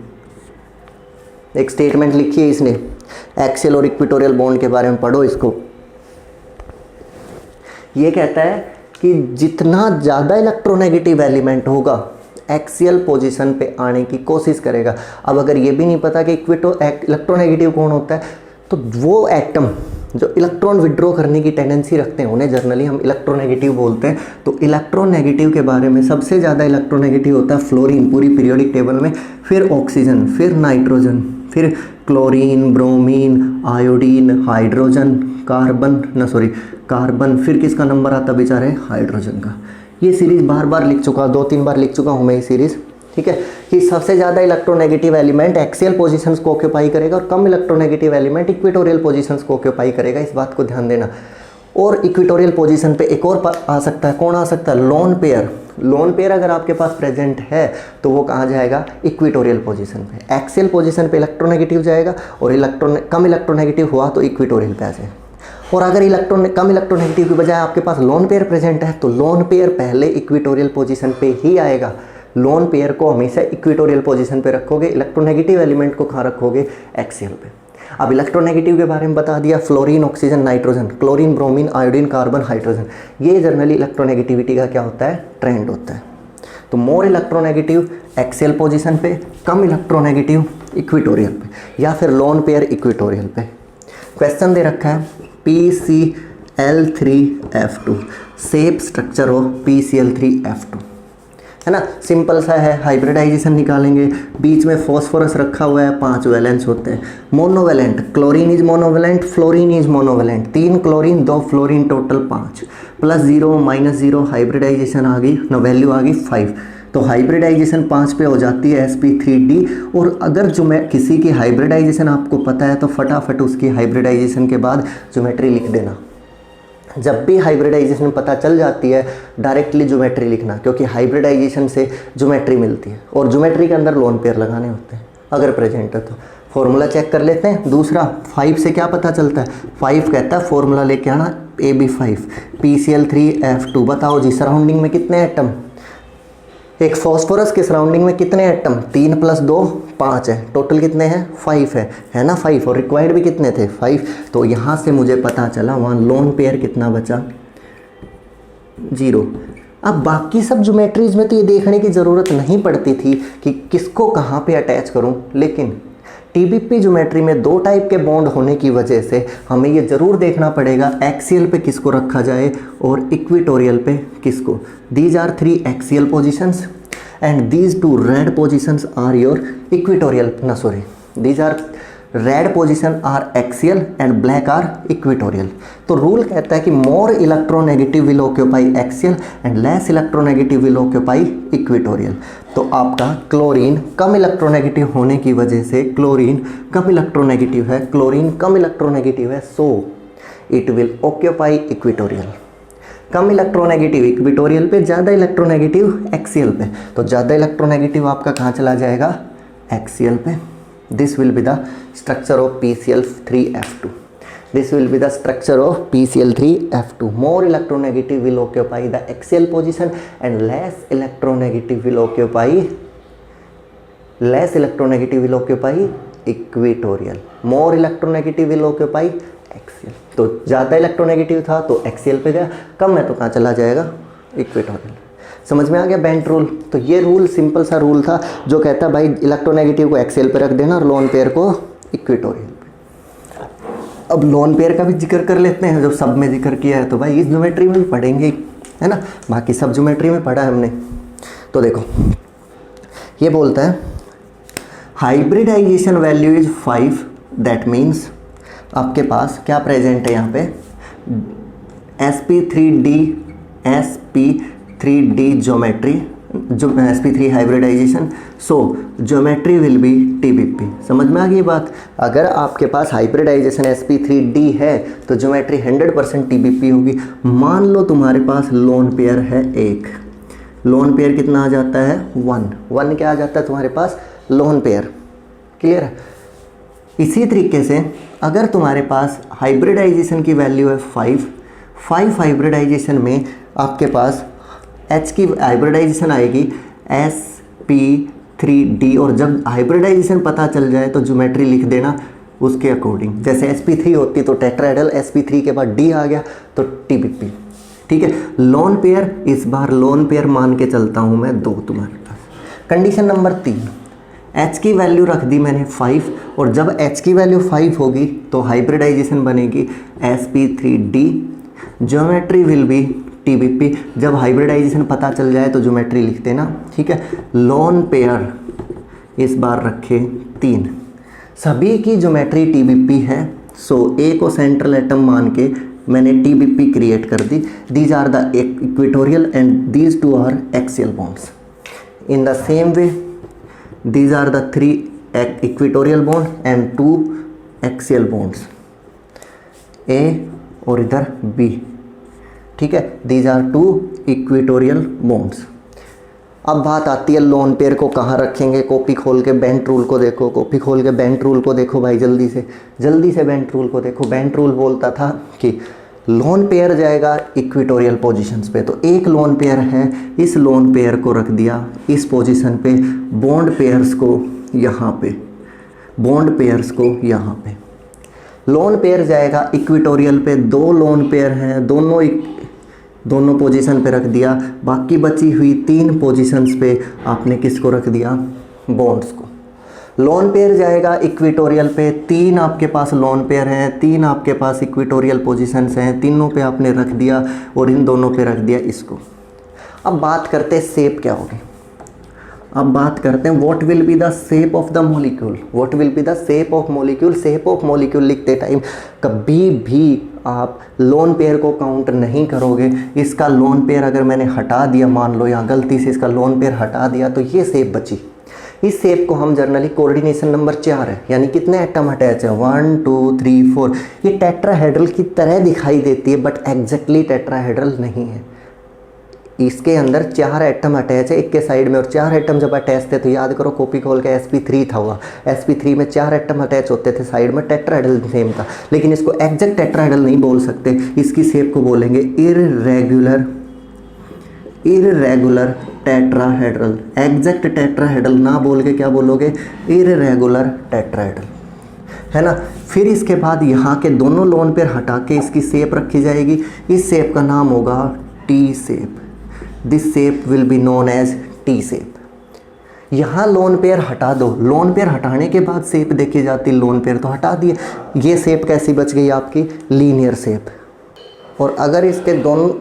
एक स्टेटमेंट लिखी है इसने, एक्सियल और इक्वेटोरियल बॉन्ड के बारे में पढ़ो इसको। ये कहता है कि जितना ज़्यादा इलेक्ट्रोनेगेटिव एलिमेंट होगा एक्सियल पोजीशन पे आने की कोशिश करेगा। अब अगर ये भी नहीं पता कि इलेक्ट्रोनेगेटिव कौन होता है, तो वो एटम जो इलेक्ट्रॉन विड्रॉ करने की टेंडेंसी रखते हैं उन्हें जनरली हम इलेक्ट्रोनेगेटिव बोलते हैं। तो इलेक्ट्रोनेगेटिव के बारे में सबसे ज़्यादा इलेक्ट्रोनेगेटिव होता है फ्लोरीन पूरी पीरियोडिक टेबल में, फिर ऑक्सीजन, फिर नाइट्रोजन, फिर chlorine, bromine, iodine, hydrogen, carbon, फिर किसका नंबर आता बेचारे? हाइड्रोजन का। ये सीरीज़ बार बार लिख चुका, 2-3 बार लिख चुका हूँ मैं ये सीरीज़। ठीक है, कि सबसे ज़्यादा इलेक्ट्रोनेगेटिव एलिमेंट एक्सियल पोजीशंस को ऑक्यूपाई करेगा और कम इलेक्ट्रोनेगेटिव एलिमेंट इक्वेटोरियल पोजीशंस को ऑक्यूपाई करेगा। इस बात को ध्यान देना। और इक्वेटोरियल पोजीशन पे एक और आ सकता है, कौन आ सकता है? Loan pair. लोन पेयर अगर आपके पास प्रेजेंट है तो वो कहाँ जाएगा? इक्वेटोरियल पोजीशन पे। एक्सियल पोजीशन पे इलेक्ट्रोनेगेटिव जाएगा और कम इलेक्ट्रोनेगेटिव हुआ तो इक्वेटोरियल पे आ जाएगा। और अगर कम इलेक्ट्रोनेगेटिव की बजाय आपके पास लोन पेयर प्रेजेंट है तो लोन पेयर पहले इक्वेटोरियल पोजीशन पे ही आएगा। लोन पेयर को हमेशा इक्वेटोरियल पोजीशन पे रखोगे, इलेक्ट्रोनेगेटिव एलिमेंट को कहाँ रखोगे? एक्सियल पे। अब इलेक्ट्रोनेगेटिव के बारे में बता दिया, fluorine, oxygen, nitrogen, chlorine, bromine, iodine, carbon, hydrogen. ये जनरली इलेक्ट्रोनेगेटिविटी का क्या होता है? ट्रेंड होता है। तो मोर इलेक्ट्रोनेगेटिव एक्सियल पोजीशन पे, कम इलेक्ट्रोनेगेटिव इक्वेटोरियल पे, या फिर लोन पेयर इक्वेटोरियल पे। क्वेश्चन दे रखा है PCl3F2, shape structure of PCl3F2, है ना? सिंपल सा है, हाइब्रिडाइजेशन निकालेंगे। बीच में फॉस्फोरस रखा हुआ है, 5 वैलेंस होते हैं। Monovalent, chlorine is monovalent, fluorine is monovalent, 3 chlorine 2 fluorine, total 5, +0 -0 hybridisation आ गई ना, वैल्यू आ गई 5। तो हाइब्रिडाइजेशन 5 पे हो जाती है sp3d। और अगर जो मैं किसी की हाइब्रिडाइजेशन आपको पता है तो फटाफट उसकी हाइब्रिडाइजेशन के बाद ज्योमेट्री लिख देना। जब भी हाइब्रिडाइजेशन पता चल जाती है डायरेक्टली ज्योमेट्री लिखना, क्योंकि हाइब्रिडाइजेशन से ज्योमेट्री मिलती है और ज्योमेट्री के अंदर लोन पेयर लगाने होते हैं अगर प्रेजेंट है तो। फॉर्मूला चेक कर लेते हैं। दूसरा 5 से क्या पता चलता है? 5 कहता है फॉर्मूला लेके आना AB5 PCl3F2। बताओ जी सराउंडिंग में कितने एटम? एक फॉस्फोरस के सराउंडिंग में कितने एटम? 3 + 2 5 है, टोटल कितने हैं? 5 है ना? 5, और रिक्वायर्ड भी कितने थे? 5। तो यहाँ से मुझे पता चला वहाँ लोन पेयर कितना बचा? 0। अब बाकी सब ज्योमेट्रीज में तो ये देखने की ज़रूरत नहीं पड़ती थी कि किसको कहाँ पे अटैच करूँ, लेकिन टीबीपी ज्योमेट्री में 2 टाइप के बॉन्ड होने की वजह से हमें ये ज़रूर देखना पड़ेगा एक्सियल पे किसको रखा जाए और इक्वेटोरियल पे किसको। These are 3 axial positions and these 2 red positions are your equatorial, these are red position are axial and black are equatorial. तो रूल कहता है कि more electronegative will occupy axial and less electronegative will occupy equatorial. तो आपका chlorine कम electronegative होने की वजह से क्लोरीन कम इलेक्ट्रोनेगेटिव है, so it will occupy equatorial. Come electronegative equatorial पे, ज़्यादा इलेक्ट्रोनेगेटिव एक्सियल पे। तो ज़्यादा इलेक्ट्रोनेगेटिव आपका कहाँ चला जाएगा? एक्सियल पे। This will be the structure of PCl3F2. This will be the structure of PCl3F2. More electronegative will occupy the axial position and less electronegative will occupy equatorial. More electronegative will occupy axial. तो ज़्यादा electronegative था तो axial पे गया, कम है तो कहाँ चला जाएगा, इक्वेटोरियल। समझ में आ गया बेंट रूल। तो ये रूल सिंपल सा रूल था जो कहता भाई इलेक्ट्रोनेगेटिव को एक्सियल पे रख देना और लोन पेयर को इक्वेटोरियल पे। अब लोन पेयर का भी जिक्र कर लेते हैं, जब सब में जिक्र किया है तो भाई इस ज्योमेट्री में भी पढ़ेंगे ही, है ना, बाकी सब ज्योमेट्री में पढ़ा है हमने। तो देखो ये बोलता है hybridization value is 5, that means आपके पास क्या प्रेजेंट है यहाँ पे, sp3d ज्योमेट्री, जो sp3 hybridization, so geometry will be tbp। समझ में आ गई बात। अगर आपके पास हाइब्रिडाइजेशन sp3d है तो ज्योमेट्री 100% tbp होगी। मान लो तुम्हारे पास लोन पेयर है एक, लोन पेयर कितना आ जाता है 1 क्या आ जाता है तुम्हारे पास लोन पेयर, क्लियर है। इसी तरीके से अगर तुम्हारे पास हाइब्रिडाइजेशन की वैल्यू है 5 हाइब्रिडाइजेशन में आपके पास H की हाइब्रिडाइजेशन आएगी sp3d, और जब हाइब्रिडाइजेशन पता चल जाए तो ज्योमेट्री लिख देना उसके अकॉर्डिंग। जैसे sp3 होती तो टेट्राहेड्रल, sp3 के बाद d आ गया तो tbp, ठीक है। लोन पेयर, इस बार लोन पेयर मान के चलता हूँ मैं 2 तुम्हारे पास। कंडीशन नंबर 3, H की वैल्यू रख दी मैंने 5, और जब H की वैल्यू 5 होगी तो हाइब्रिडाइजेशन बनेगी sp3d, geometry will be tbp। जब हाइब्रिडाइजेशन पता चल जाए तो ज्योमेट्री लिख देना, ठीक है। लोन पेयर इस बार रखे 3, सभी की ज्योमेट्री tbp है, सो A को सेंट्रल एटम मान के मैंने tbp क्रिएट कर दी। These are the equatorial and these 2 are axial bonds. In the same way these are the 3 equatorial bond and 2 axial bonds, A और इधर B, ठीक है। these are 2 equatorial bonds। अब बात आती है लोन पेयर को कहाँ रखेंगे। कॉपी खोल के बेंट रूल को देखो, कॉपी खोल के बेंट रूल को देखो भाई, जल्दी से बेंट रूल को देखो। बेंट रूल बोलता था कि लोन पेयर जाएगा इक्वेटोरियल पोजीशंस पे, तो एक लोन पेयर है, इस लोन पेयर को रख दिया इस पोजीशन पे, बॉन्ड पेयर्स को यहाँ पे, बॉन्ड पेयर्स को यहाँ पे। लोन पेयर जाएगा इक्वेटोरियल पे, 2 लोन पेयर हैं, दोनों पोजीशन पे रख दिया। बाकी बची हुई 3 पोजीशंस पे आपने किसको रख दिया, बॉन्ड्स को। लोन पेयर जाएगा इक्वेटोरियल पे, 3 आपके पास लोन पेयर हैं, 3 आपके पास इक्वेटोरियल पोजीशंस हैं, तीनों पे आपने रख दिया और इन दोनों पे रख दिया इसको। अब बात करते हैं शेप क्या होगी। अब बात करते हैं what will be the shape of the molecule, what will be the shape of molecule. Shape of molecule लिखते टाइम कभी भी आप लोन पेयर को काउंट नहीं करोगे। इसका लोन पेयर अगर मैंने हटा दिया, मान लो यहाँ गलती से इसका लोन पेयर हटा दिया, तो ये शेप बची। इस शेप को हम जनरली कोऑर्डिनेशन नंबर 4 है, यानी कितने एटम अटैच है 1 2 3 4। ये टेट्राहेड्रल की तरह दिखाई देती है बट एग्जैक्टली टेट्राहेड्रल नहीं है। इसके अंदर 4 एटम अटैच है एक के साइड में, और 4 एटम जब अटैच थे तो याद करो कॉपी खोल के sp3 था हुआ, sp3 में 4 एटम अटैच होते थे साइड में, टेट्राहेड्रल सेम था। लेकिन इसको एग्जैक्ट टेट्राहेड्रल नहीं बोल सकते, इसकी शेप को बोलेंगे इररेगुलर टेट्राहेड्रल। एग्जैक्ट टेट्राहेड्रल ना बोल के क्या बोलोगे, इररेगुलर टेट्राहेड्रल, है ना। फिर इसके बाद यहाँ के दोनों लोन पेयर हटा के इसकी शेप रखी जाएगी। इस शेप का नाम होगा T shape. This shape will be known as T shape. यहाँ लोन पेयर हटा दो, लोन पेयर हटाने के बाद शेप देखी जाती, लोन पेयर तो हटा दिए, ये शेप कैसी बच गई आपकी, लीनियर शेप। और अगर इसके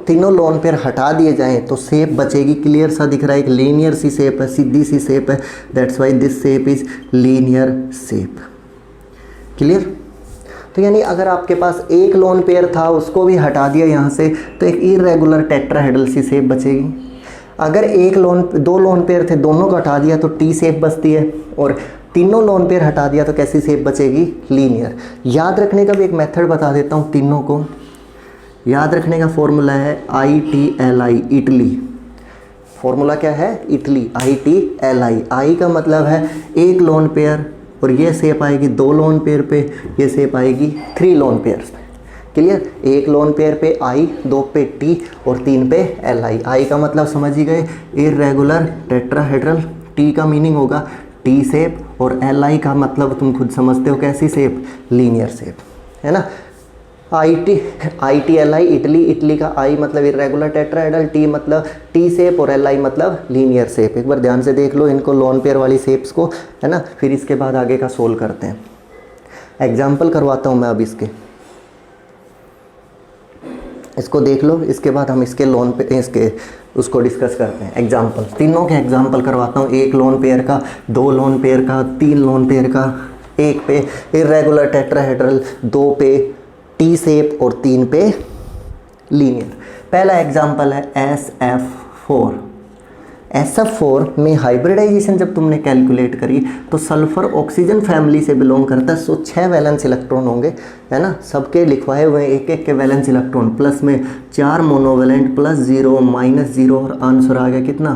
तीनों लोन पेयर हटा दिए जाएं तो शेप बचेगी, क्लियर सा दिख रहा है, एक लीनियर सी शेप है, सीधी सी शेप है, that's why this shape is linear shape. Clear. तो यानी अगर आपके पास एक लोन पेयर था उसको भी हटा दिया यहाँ से तो एक इरेगुलर टेट्राहेड्रल सी शेप बचेगी। अगर दो लोन पेयर थे दोनों को हटा दिया तो टी शेप बचती है, और तीनों लोन पेयर हटा दिया तो कैसी शेप बचेगी, लीनियर। याद रखने का भी एक मेथड बता देता हूँ, तीनों को याद रखने का फॉर्मूला है ITLI, इटली। फॉर्मूला क्या है, इटली, ITLI। आई का मतलब है एक लोन पेयर और ये शेप आएगी 2 लोन पेयर पे, ये शेप आएगी 3 लोन पेयर्स पे। क्लियर? 1 लोन पेयर पे आई, 2 पे टी और 3 पे एल आई। आई का मतलब समझ ही गए, इर्रेगुलर टेट्राहेड्रल। टी का मीनिंग होगा टी शेप, और एल आई का मतलब तुम खुद समझते हो कैसी शेप, लीनियर शेप, है ना। I T L I, Italy, Italy का आई मतलब इरेगुलर टेट्राहेड्रल, टी मतलब टी शेप और एल आई मतलब लीनियर शेप। एक बार ध्यान से देख लो इनको लोन पेयर वाली शेप्स को, है ना। फिर इसके बाद आगे का सोल्व करते हैं। एग्जाम्पल करवाता हूँ मैं अब इसको देख लो, इसके बाद हम इसके लोन पे इसके उसको डिस्कस करते हैं। एग्जाम्पल, तीनों के एग्जाम्पल करवाता हूँ, 1 लोन पेयर का, 2 लोन पेयर का, 3 लोन पेयर का, 1 पे इरेगुलर टेट्राहेड्रल, 2 पे टी शेप और 3 पे लीनियर। पहला एग्जाम्पल है SF4। SF4 में हाइब्रिडाइजेशन जब तुमने कैलकुलेट करी तो सल्फर ऑक्सीजन फैमिली से बिलोंग करता है, 6 वैलेंस इलेक्ट्रॉन होंगे, है ना। सबके लिखवाए हुए एक एक के वैलेंस इलेक्ट्रॉन, प्लस में 4 मोनोवैलेंट, +0 -0 और आंसर आ गया कितना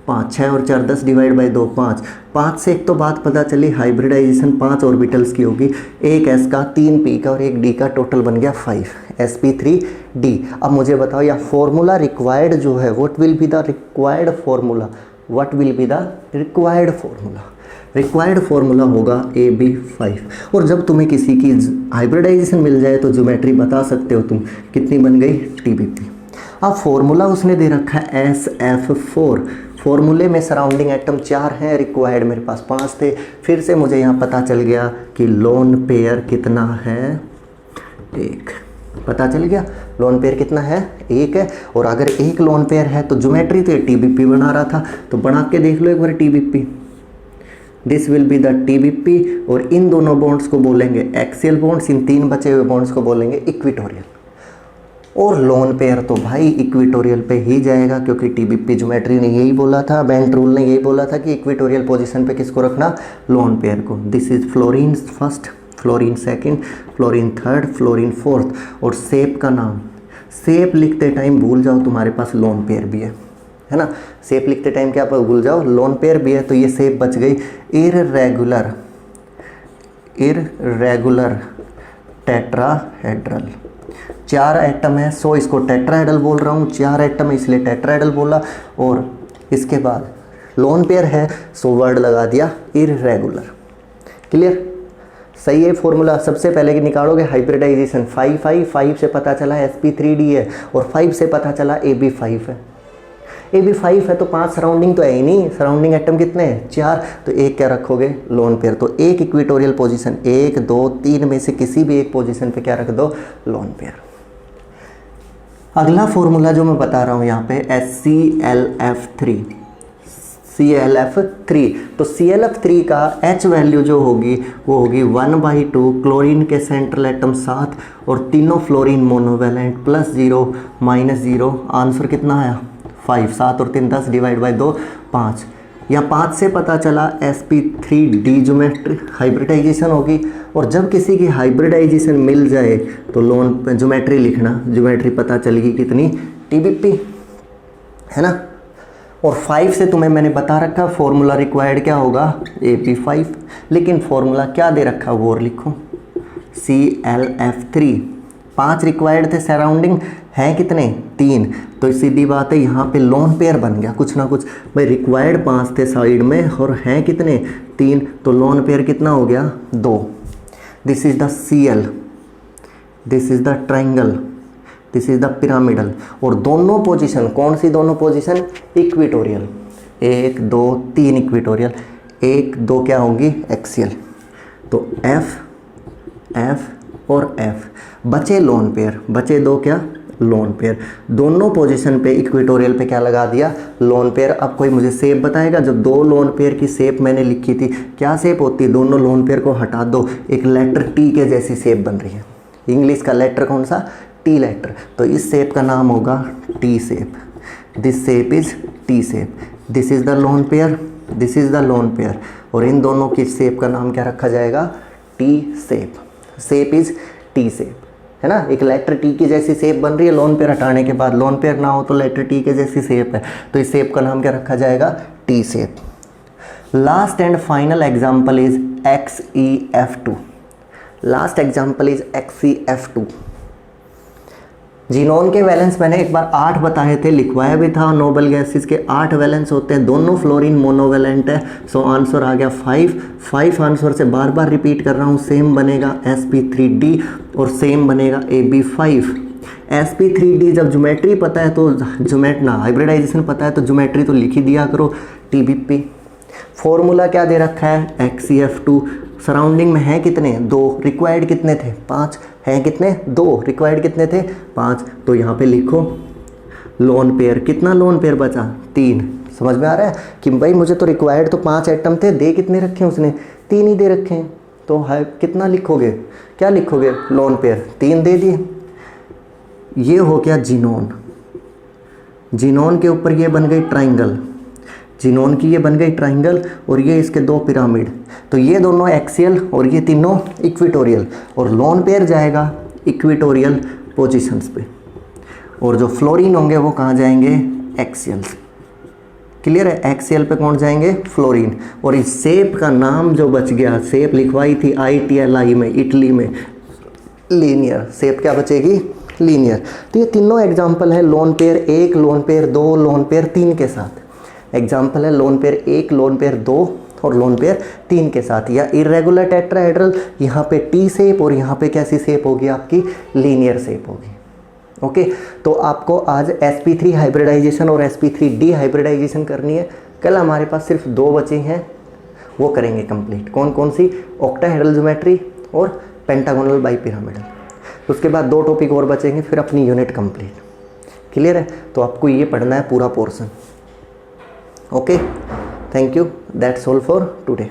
5। 6 और 4 10 डिवाइड बाई 2 5। 5 से एक तो बात पता चली, हाइब्रिडाइजेशन 5 ऑर्बिटल्स की होगी, 1 s का, 3 p का और 1 d का, टोटल बन गया 5 sp3d। अब मुझे बताओ या फॉर्मूला रिक्वायर्ड जो है, what will be the required formula, what will be the required formula. Required formula होगा AB5। और जब तुम्हें किसी की हाइब्रिडाइजेशन मिल जाए तो ज्योमेट्री बता सकते हो तुम, कितनी बन गई TBP। अब फॉर्मूला उसने दे रखा है SF4। फॉर्मूले में सराउंडिंग एटम 4 हैं, रिक्वायर्ड मेरे पास 5 थे। फिर से मुझे यहाँ पता चल गया कि लोन पेयर कितना है, 1। पता चल गया लोन पेयर कितना है, 1 है। और अगर 1 लोन पेयर है तो ज्योमेट्री तो TBP बना रहा था, तो बना के देख लो एक बार TBP। This will be the TBP। और इन दोनों बॉन्ड्स को बोलेंगे एक्सियल बॉन्ड्स, इन 3 बचे हुए बॉन्ड्स को बोलेंगे इक्विटोरियल। और लोन पेयर तो भाई इक्विटोरियल पे ही जाएगा, क्योंकि TBP ज्योमेट्री ने यही बोला था, बेंट रूल ने यही बोला था कि इक्विटोरियल पोजीशन पे किसको रखना, लोन पेयर को। This is fluorine first, fluorine second, fluorine third, fluorine fourth. और शेप का नाम, शेप लिखते टाइम भूल जाओ तुम्हारे पास लोन पेयर भी है ना। शेप लिखते टाइम क्या भूल जाओ, लोन पेयर भी है। तो ये शेप बच गई इर्रेगुलर टेट्राहेड्रल। 4 एटम है, सो इसको टेट्राहेड्रल बोल रहा हूँ, 4 एटम है इसलिए टेट्राहेड्रल बोला। और इसके बाद लोन पेयर है, सो वर्ड लगा दिया इर्रेगुलर। क्लियर? सही है फॉर्मूला। सबसे पहले कि निकालोगे हाइब्रिडाइजेशन, 5 से पता चला sp3d है, और 5 से पता चला AB5 है। AB5 है तो 5 सराउंडिंग तो है ही नहीं, सराउंडिंग एटम कितने हैं, 4। तो एक क्या रखोगे, लोन पेयर। तो एक इक्विटोरियल पोजीशन, 1 2 3 में से किसी भी एक पोजीशन पे क्या रख दो, लोन पेयर। अगला फॉर्मूला जो मैं बता रहा हूँ यहाँ पे ClF3। तो ClF3 का H वैल्यू जो होगी वो होगी 1/2, क्लोरीन के सेंट्रल एटम 7 और तीनों फ्लोरीन मोनोवैलेंट, +0 -0, आंसर कितना आया 5। 7 और 3 10 डिवाइड बाई 2 5। या 5 से पता चला sp3d ज्योमेट्री हाइब्रिडाइजेशन होगी। और जब किसी की हाइब्रिडाइजेशन मिल जाए तो लोन ज्योमेट्री लिखना, ज्योमेट्री पता चलेगी कितनी, TBP, है ना। और 5 से तुम्हें मैंने बता रखा फॉर्मूला रिक्वायर्ड क्या होगा, AB5। लेकिन फॉर्मूला क्या दे रखा वो और लिखो, ClF3। 5 रिक्वायर्ड थे, सराउंडिंग हैं कितने, 3। तो सीधी बात है यहाँ पे लोन पेयर बन गया कुछ ना कुछ भाई। रिक्वायर्ड 5 थे साइड में और हैं कितने, 3। तो लोन पेयर कितना हो गया, 2। This is the Cl, this is the triangle, this is the pyramidal. और दोनों पोजीशन कौन सी, दोनों पोजीशन इक्विटोरियल, 1 2 3 इक्विटोरियल, 1 2 क्या होंगी एक्सियल। तो F और F बचे लोन पेयर, बचे 2 क्या, लोन पेयर। दोनों पोजीशन पे इक्विटोरियल पे क्या लगा दिया, लोन पेयर। अब कोई मुझे शेप बताएगा, जो 2 लोन पेयर की शेप मैंने लिखी थी क्या शेप होती है, दोनों लोन पेयर को हटा दो, एक लेटर T के जैसी शेप बन रही है। इंग्लिश का लेटर कौन सा, T लेटर। तो इस शेप का नाम होगा T shape. This shape is T shape. This is the lone pair, this is the lone pair. और इन दोनों की शेप का नाम क्या रखा जाएगा, T shape. Shape is T shape, है ना। एक लेटर T की जैसी शेप बन रही है, लोन पेयर हटाने के बाद, लोन पेयर ना हो तो लेटर T के जैसी शेप है, तो इस शेप का नाम क्या रखा जाएगा, T shape. Last and final example is XeF2. Last example is XeF2. Xenon के वैलेंस मैंने एक बार 8 बताए थे, लिखवाया भी था। नोबल गैसेस के 8 वैलेंस होते हैं, दोनों फ्लोरीन मोनोवैलेंट है। सो आंसर आ गया 5 आंसर से बार बार रिपीट कर रहा हूँ। सेम बनेगा sp3d और सेम बनेगा ab5। sp3d जब ज्योमेट्री पता है तो हाइब्रिडाइजेशन पता है तो ज्योमेट्री तो लिख ही दिया करो tbp। फॉर्मूला क्या दे रखा है XeF2। सराउंडिंग में है कितने 2, रिक्वायर्ड कितने थे 5, हैं कितने 2, रिक्वायर्ड कितने थे 5। तो यहाँ पे लिखो लोन पेयर, कितना लोन पेयर बचा 3। समझ में आ रहा है कि भाई मुझे तो रिक्वायर्ड तो 5 एटम थे, दे कितने रखे हैं उसने 3 ही दे रखे हैं। तो है कितना लिखोगे, क्या लिखोगे लोन पेयर 3 दे दिए। ये हो गया जीनोन। जीनोन के ऊपर ये बन गई ट्राइंगल, जीनोन की ये बन गई ट्राइंगल और ये इसके 2 पिरामिड। तो ये दोनों एक्सियल और ये तीनों इक्विटोरियल, और लोन पेयर जाएगा इक्विटोरियल पोजीशंस पे, और जो फ्लोरीन होंगे वो कहाँ जाएंगे एक्सियल। क्लियर है, एक्सियल पे कौन जाएंगे फ्लोरीन। और इस शेप का नाम जो बच गया, शेप लिखवाई थी ITLI में इटली में, लीनियर शेप क्या बचेगी लीनियर। तो ये तीनों एग्जाम्पल है lone pair 1, lone pair 2, lone pair 3 के साथ। एग्जाम्पल है लोन पेयर 1, लोन पेयर 2 और लोन पेयर 3 के साथ। या इरेगुलर टेट्राहेड्रल, यहाँ पे टी शेप और यहाँ पे कैसी शेप होगी आपकी लीनियर शेप होगी। ओके, तो आपको आज sp3 हाइब्रिडाइजेशन और sp3d हाइब्रिडाइजेशन करनी है। कल हमारे पास सिर्फ 2 बचे हैं, वो करेंगे कंप्लीट। कौन कौन सी, ऑक्टाहेड्रल ज्योमेट्री और पेंटागोनल बाइपिरामिडल। उसके बाद 2 टॉपिक और बचेंगे, फिर अपनी यूनिट कंप्लीट। क्लियर है, तो आपको ये पढ़ना है पूरा portion. Okay, thank you. That's all for today.